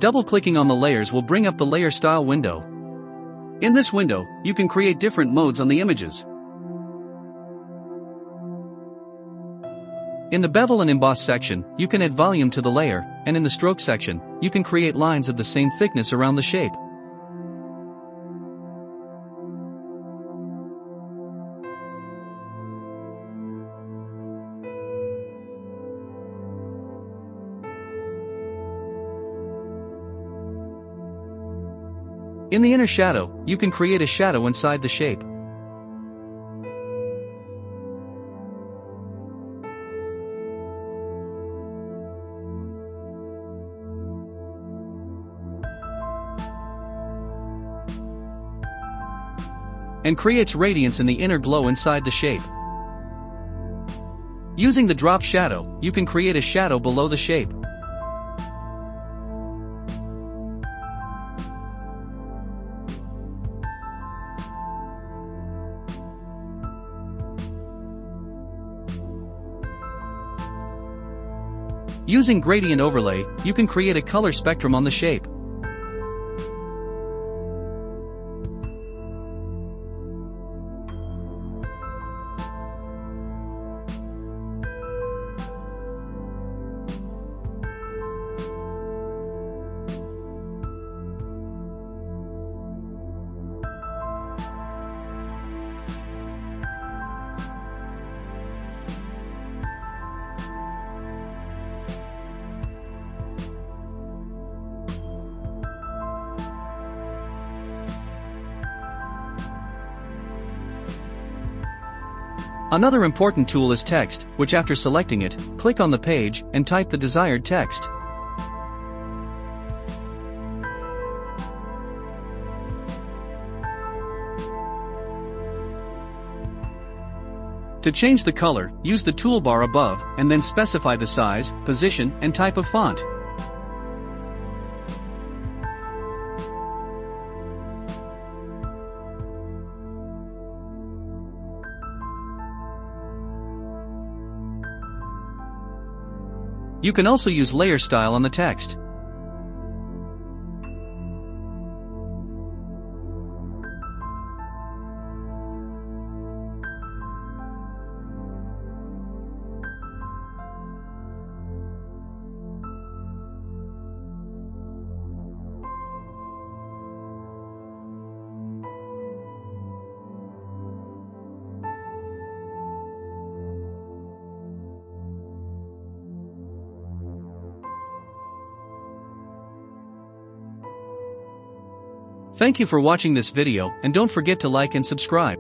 Double-clicking on the layers will bring up the Layer Style window. In this window, you can create different modes on the images. In the Bevel and Emboss section, you can add volume to the layer, and in the Stroke section, you can create lines of the same thickness around the shape. In the Inner Shadow, you can create a shadow inside the shape. And creates radiance in the inner glow inside the shape. Using the Drop Shadow, you can create a shadow below the shape. Using Gradient Overlay, you can create a color spectrum on the shape. Another important tool is text, which after selecting it, click on the page and type the desired text. To change the color, use the toolbar above and then specify the size, position, and type of font. You can also use Layer Style on the text. Thank you for watching this video, and don't forget to like and subscribe.